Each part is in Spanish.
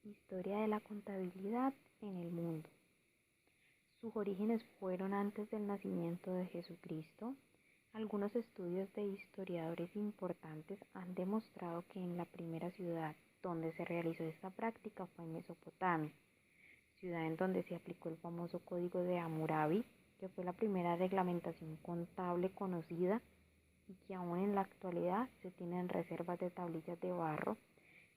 Historia de la contabilidad en el mundo. Sus orígenes fueron antes del nacimiento de Jesucristo. Algunos estudios de historiadores importantes han demostrado que en la primera ciudad donde se realizó esta práctica fue en Mesopotamia, ciudad en donde se aplicó el famoso Código de Hammurabi, que fue la primera reglamentación contable conocida y que aún en la actualidad se tienen reservas de tablillas de barro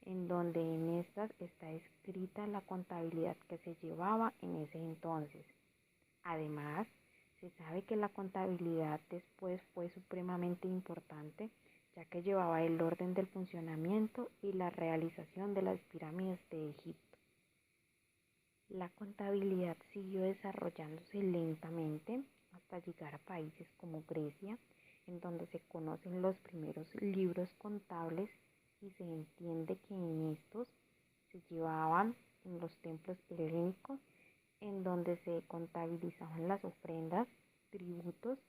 en donde en estas está escrita la contabilidad que se llevaba en ese entonces. Además, se sabe que la contabilidad después fue supremamente importante, ya que llevaba el orden del funcionamiento y la realización de las pirámides de Egipto. La contabilidad siguió desarrollándose lentamente hasta llegar a países como Grecia, en donde se conocen los primeros libros contables y se entiende que en estos se llevaban en los templos helénicos, en donde se contabilizaban las ofrendas, tributos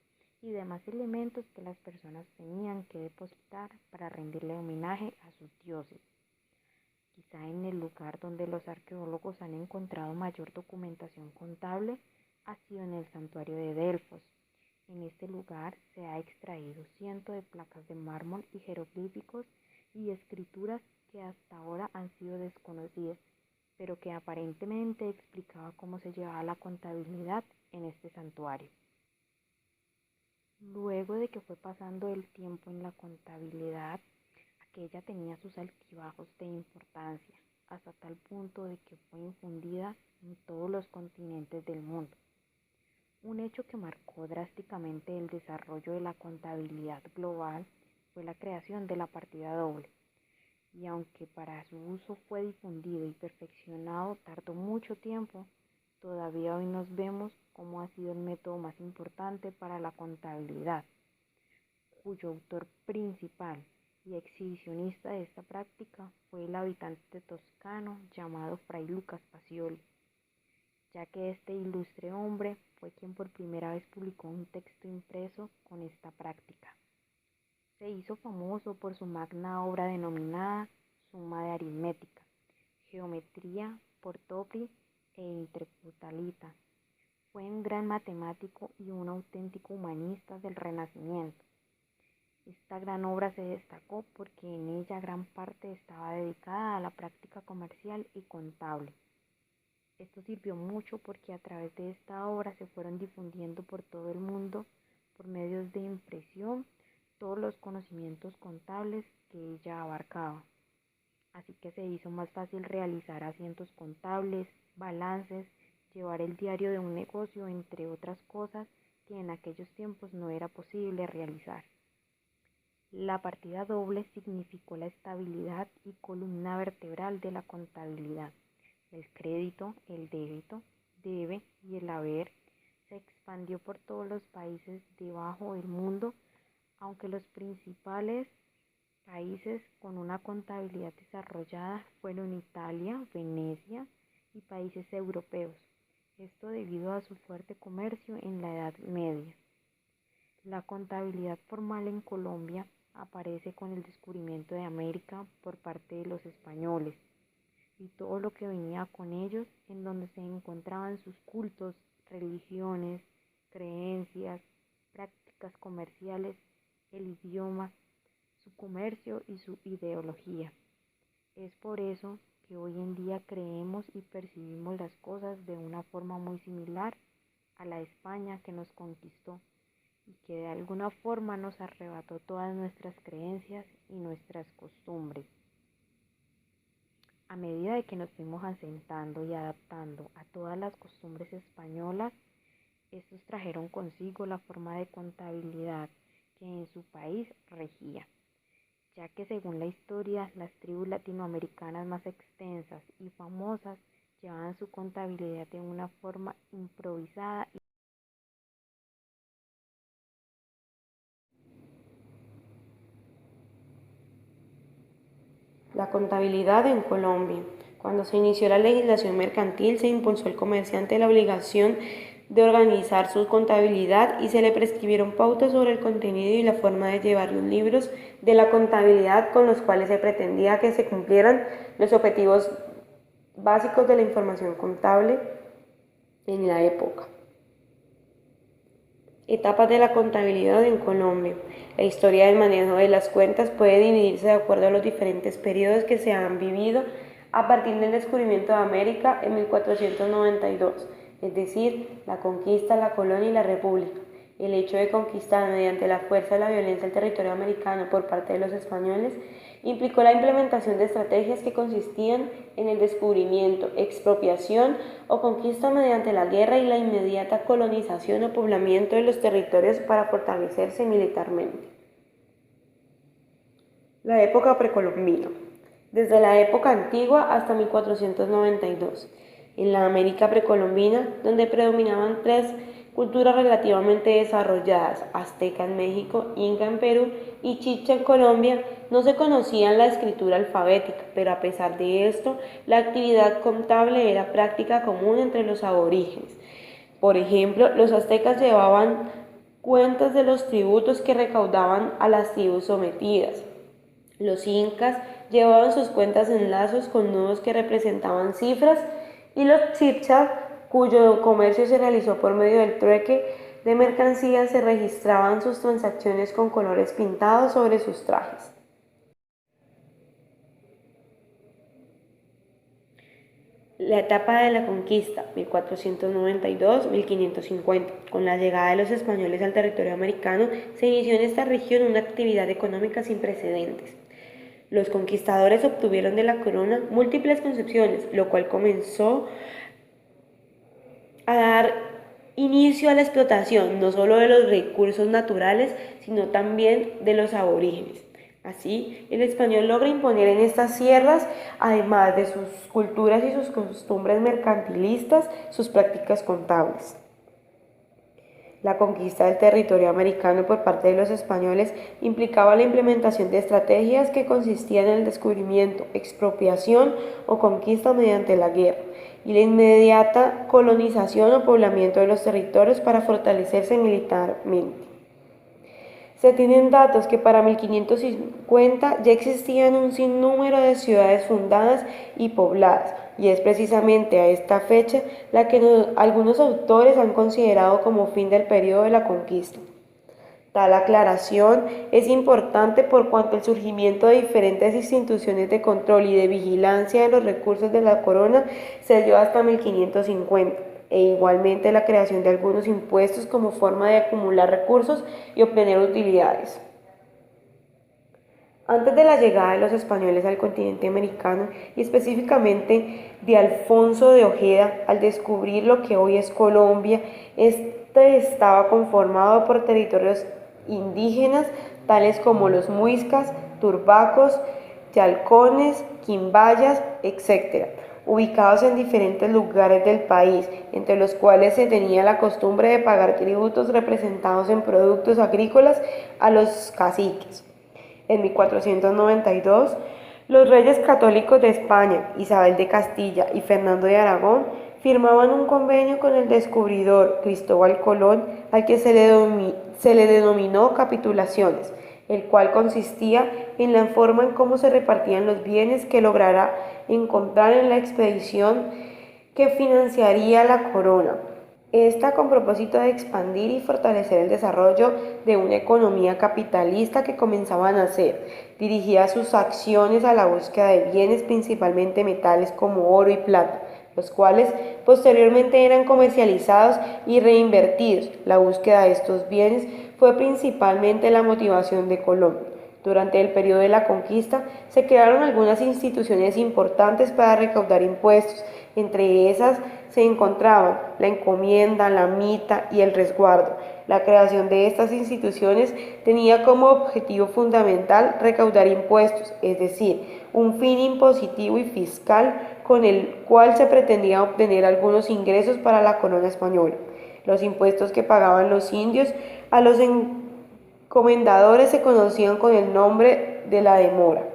y demás elementos que las personas tenían que depositar para rendirle homenaje a sus dioses. Quizá en el lugar donde los arqueólogos han encontrado mayor documentación contable ha sido en el santuario de Delfos. En este lugar se ha extraído cientos de placas de mármol y jeroglíficos y escrituras que hasta ahora han sido desconocidas, pero que aparentemente explicaba cómo se llevaba la contabilidad en este santuario. Luego de que fue pasando el tiempo en la contabilidad, aquella tenía sus altibajos de importancia, hasta tal punto de que fue infundida en todos los continentes del mundo. Un hecho que marcó drásticamente el desarrollo de la contabilidad global fue la creación de la partida doble. Y aunque para su uso fue difundido y perfeccionado tardó mucho tiempo, todavía hoy nos vemos cómo ha sido el método más importante para la contabilidad, cuyo autor principal y exhibicionista de esta práctica fue el habitante toscano llamado Fray Lucas Pacioli, ya que este ilustre hombre fue quien por primera vez publicó un texto impreso con esta práctica. Se hizo famoso por su magna obra denominada Suma de Aritmética, Geometría Portopri e Interputalita. Fue un gran matemático y un auténtico humanista del Renacimiento. Esta gran obra se destacó porque en ella gran parte estaba dedicada a la práctica comercial y contable. Esto sirvió mucho porque a través de esta obra se fueron difundiendo por todo el mundo, por medios de impresión, todos los conocimientos contables que ella abarcaba. Así que se hizo más fácil realizar asientos contables, balances, llevar el diario de un negocio, entre otras cosas que en aquellos tiempos no era posible realizar. La partida doble significó la estabilidad y columna vertebral de la contabilidad. El crédito, el débito, debe y el haber se expandió por todos los países debajo del mundo, aunque los principales países con una contabilidad desarrollada fueron Italia, Venecia y países europeos. Esto debido a su fuerte comercio en la Edad Media. La contabilidad formal en Colombia aparece con el descubrimiento de América por parte de los españoles y todo lo que venía con ellos, en donde se encontraban sus cultos, religiones, creencias, prácticas comerciales, el idioma, su comercio y su ideología. Es por eso que hoy en día creemos y percibimos las cosas de una forma muy similar a la España que nos conquistó y que de alguna forma nos arrebató todas nuestras creencias y nuestras costumbres. A medida de que nos fuimos asentando y adaptando a todas las costumbres españolas, estos trajeron consigo la forma de contabilidad que en su país regía, ya que según la historia, las tribus latinoamericanas más extensas y famosas llevaban su contabilidad de una forma improvisada. La contabilidad en Colombia. Cuando se inició la legislación mercantil, se impulsó al comerciante la obligación de organizar su contabilidad y se le prescribieron pautas sobre el contenido y la forma de llevar los libros de la contabilidad con los cuales se pretendía que se cumplieran los objetivos básicos de la información contable en la época. Etapas de la contabilidad en Colombia. La historia del manejo de las cuentas puede dividirse de acuerdo a los diferentes periodos que se han vivido a partir del descubrimiento de América en 1492, es decir, la conquista, la colonia y la república. El hecho de conquistar mediante la fuerza y la violencia el territorio americano por parte de los españoles implicó la implementación de estrategias que consistían en el descubrimiento, expropiación o conquista mediante la guerra y la inmediata colonización o poblamiento de los territorios para fortalecerse militarmente. La época precolombina. Desde la época antigua hasta 1492. En la América precolombina, donde predominaban tres culturas relativamente desarrolladas, azteca en México, inca en Perú y chicha en Colombia, no se conocían la escritura alfabética, pero a pesar de esto, la actividad contable era práctica común entre los aborígenes. Por ejemplo, los aztecas llevaban cuentas de los tributos que recaudaban a las tribus sometidas. Los incas llevaban sus cuentas en lazos con nudos que representaban cifras, y los chibchas, cuyo comercio se realizó por medio del trueque de mercancías, se registraban sus transacciones con colores pintados sobre sus trajes. La etapa de la conquista, 1492-1550. Con la llegada de los españoles al territorio americano, se inició en esta región una actividad económica sin precedentes. Los conquistadores obtuvieron de la corona múltiples concesiones, lo cual comenzó a dar inicio a la explotación no solo de los recursos naturales, sino también de los aborígenes. Así, el español logra imponer en estas sierras, además de sus culturas y sus costumbres mercantilistas, sus prácticas contables. La conquista del territorio americano por parte de los españoles implicaba la implementación de estrategias que consistían en el descubrimiento, expropiación o conquista mediante la guerra, y la inmediata colonización o poblamiento de los territorios para fortalecerse militarmente. Se tienen datos que para 1550 ya existían un sinnúmero de ciudades fundadas y pobladas, y es precisamente a esta fecha la que algunos autores han considerado como fin del periodo de la conquista. Tal aclaración es importante por cuanto el surgimiento de diferentes instituciones de control y de vigilancia de los recursos de la corona se dio hasta 1550. E igualmente la creación de algunos impuestos como forma de acumular recursos y obtener utilidades. Antes de la llegada de los españoles al continente americano y específicamente de Alfonso de Ojeda al descubrir lo que hoy es Colombia, este estaba conformado por territorios indígenas tales como los muiscas, turbacos, yalcones, quimbayas, etc., ubicados en diferentes lugares del país, entre los cuales se tenía la costumbre de pagar tributos representados en productos agrícolas a los caciques. En 1492, los reyes católicos de España, Isabel de Castilla y Fernando de Aragón, firmaban un convenio con el descubridor Cristóbal Colón, al que se le denominó capitulaciones, el cual consistía en la forma en cómo se repartían los bienes que lograra encontrar en la expedición que financiaría la corona. Esta con propósito de expandir y fortalecer el desarrollo de una economía capitalista que comenzaba a nacer, dirigía sus acciones a la búsqueda de bienes, principalmente metales como oro y plata, los cuales posteriormente eran comercializados y reinvertidos. La búsqueda de estos bienes fue principalmente la motivación de Colón. Durante el periodo de la conquista se crearon algunas instituciones importantes para recaudar impuestos. Entre esas se encontraban la encomienda, la mita y el resguardo. La creación de estas instituciones tenía como objetivo fundamental recaudar impuestos, es decir, un fin impositivo y fiscal con el cual se pretendía obtener algunos ingresos para la corona española. Los impuestos que pagaban los indios a los encomendadores se conocían con el nombre de la demora.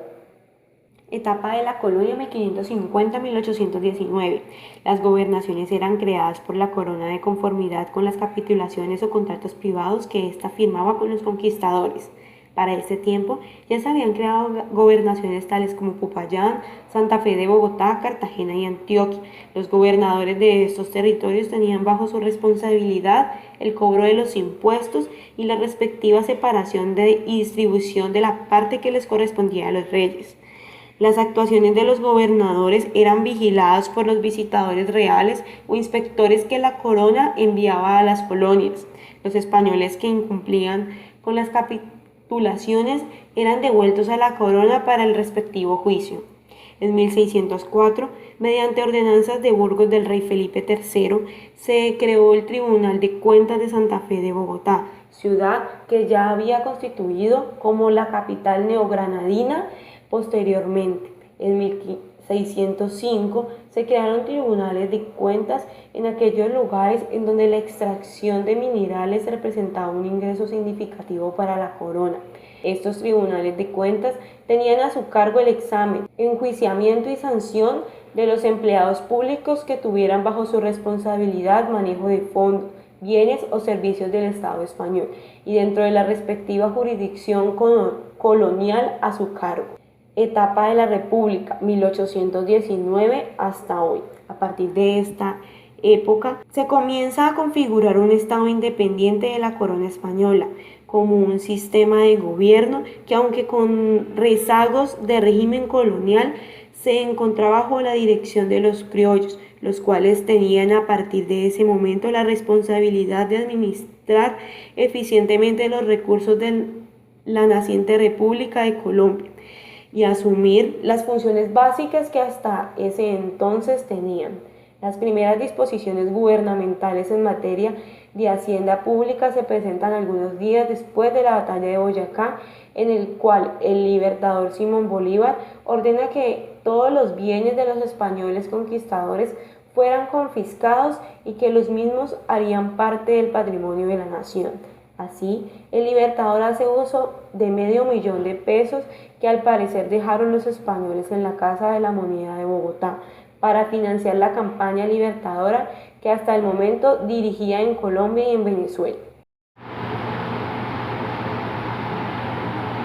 Etapa de la colonia 1550-1819. Las gobernaciones eran creadas por la corona de conformidad con las capitulaciones o contratos privados que ésta firmaba con los conquistadores. Para este tiempo ya se habían creado gobernaciones tales como Popayán, Santa Fe de Bogotá, Cartagena y Antioquia. Los gobernadores de estos territorios tenían bajo su responsabilidad el cobro de los impuestos y la respectiva separación y distribución de la parte que les correspondía a los reyes. Las actuaciones de los gobernadores eran vigiladas por los visitadores reales o inspectores que la corona enviaba a las colonias. Los españoles que incumplían con las capitulaciones eran devueltos a la corona para el respectivo juicio. En 1604, mediante ordenanzas de Burgos del rey Felipe III, se creó el Tribunal de Cuentas de Santa Fe de Bogotá, ciudad que ya había constituido como la capital neogranadina. Posteriormente, en 1605, se crearon tribunales de cuentas en aquellos lugares en donde la extracción de minerales representaba un ingreso significativo para la corona. Estos tribunales de cuentas tenían a su cargo el examen, enjuiciamiento y sanción de los empleados públicos que tuvieran bajo su responsabilidad manejo de fondos, bienes o servicios del Estado español y dentro de la respectiva jurisdicción colonial a su cargo. Etapa de la República, 1819 hasta hoy. A partir de esta época se comienza a configurar un Estado independiente de la corona española, como un sistema de gobierno que, aunque con rezagos de régimen colonial, se encontraba bajo la dirección de los criollos, los cuales tenían a partir de ese momento la responsabilidad de administrar eficientemente los recursos de la naciente República de Colombia y asumir las funciones básicas que hasta ese entonces tenían. Las primeras disposiciones gubernamentales en materia de hacienda pública se presentan algunos días después de la batalla de Boyacá, en el cual el libertador Simón Bolívar ordena que todos los bienes de los españoles conquistadores fueran confiscados y que los mismos harían parte del patrimonio de la nación. Así, el libertador hace uso de $500,000 de pesos que al parecer dejaron los españoles en la Casa de la Moneda de Bogotá para financiar la campaña libertadora que hasta el momento dirigía en Colombia y en Venezuela.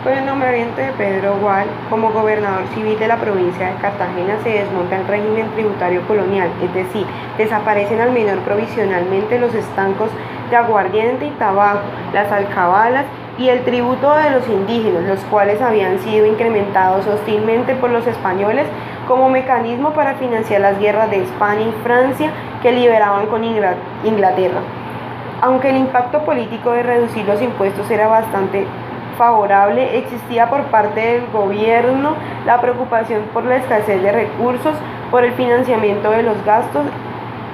Con el nombramiento de Pedro Gual como gobernador civil de la provincia de Cartagena se desmonta el régimen tributario colonial, es decir, desaparecen al menos provisionalmente los estancos de aguardiente y tabaco, las alcabalas y el tributo de los indígenas, los cuales habían sido incrementados hostilmente por los españoles como mecanismo para financiar las guerras de España y Francia que liberaban con Inglaterra. Aunque el impacto político de reducir los impuestos era bastante favorable, existía por parte del gobierno la preocupación por la escasez de recursos por el financiamiento de los gastos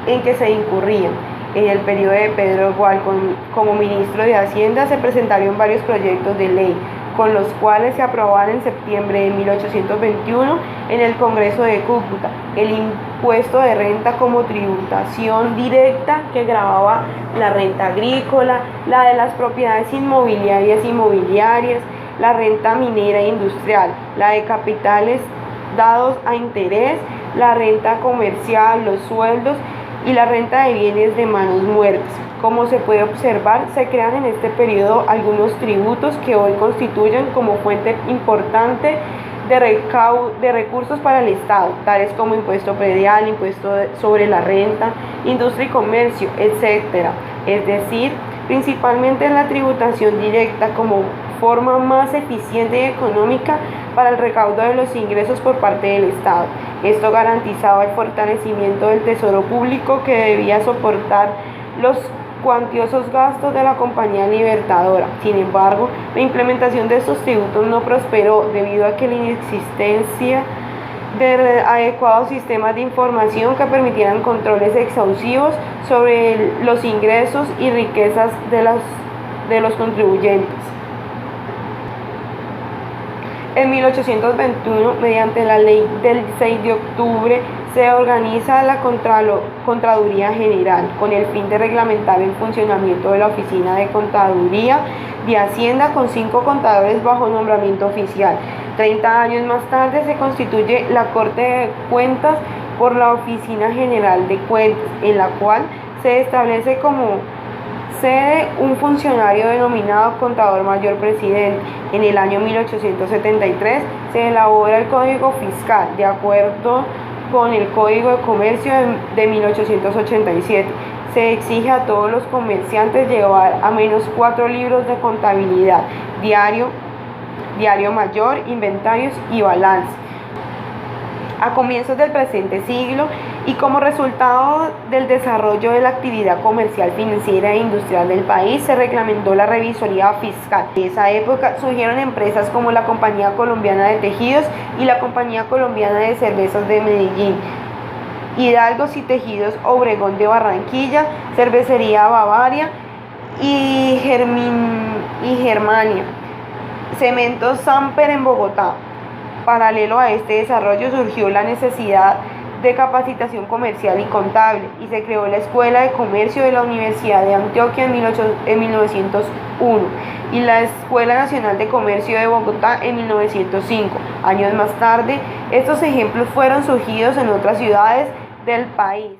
en que se incurrían. En el periodo de Pedro Gual como ministro de Hacienda se presentaron varios proyectos de ley, con los cuales se aprobaron en septiembre de 1821 en el Congreso de Cúcuta el impuesto de renta como tributación directa que gravaba la renta agrícola, la de las propiedades inmobiliarias, la renta minera e industrial, la de capitales dados a interés, la renta comercial, los sueldos y la renta de bienes de manos muertas. Como se puede observar, se crean en este periodo algunos tributos que hoy constituyen como fuente importante de recursos para el Estado, tales como impuesto predial, impuesto sobre la renta, industria y comercio, etc. Es decir, principalmente la tributación directa como forma más eficiente y económica para el recaudo de los ingresos por parte del Estado. Esto garantizaba el fortalecimiento del tesoro público que debía soportar los cuantiosos gastos de la compañía libertadora. Sin embargo, la implementación de estos tributos no prosperó debido a que la inexistencia de adecuados sistemas de información que permitieran controles exhaustivos sobre los ingresos y riquezas de los contribuyentes. En 1821, mediante la ley del 6 de octubre, se organiza la Contraduría General con el fin de reglamentar el funcionamiento de la Oficina de Contaduría de Hacienda con 5 contadores bajo nombramiento oficial. 30 años más tarde se constituye la Corte de Cuentas por la Oficina General de Cuentas, en la cual se establece como Sede un funcionario denominado Contador Mayor Presidente. En el año 1873 se elabora el Código Fiscal, de acuerdo con el Código de Comercio de 1887. Se exige a todos los comerciantes llevar a menos 4 libros de contabilidad, diario mayor, inventarios y balance. A comienzos del presente siglo y como resultado del desarrollo de la actividad comercial, financiera e industrial del país, se reglamentó la revisoría fiscal. En esa época surgieron empresas como la Compañía Colombiana de Tejidos y la Compañía Colombiana de Cervezas de Medellín, Hidalgos y Tejidos Obregón de Barranquilla, Cervecería Bavaria y Germania, Cementos Samper en Bogotá. Paralelo a este desarrollo surgió la necesidad de capacitación comercial y contable y se creó la Escuela de Comercio de la Universidad de Antioquia en 1901 y la Escuela Nacional de Comercio de Bogotá en 1905. Años más tarde, estos ejemplos fueron surgidos en otras ciudades del país.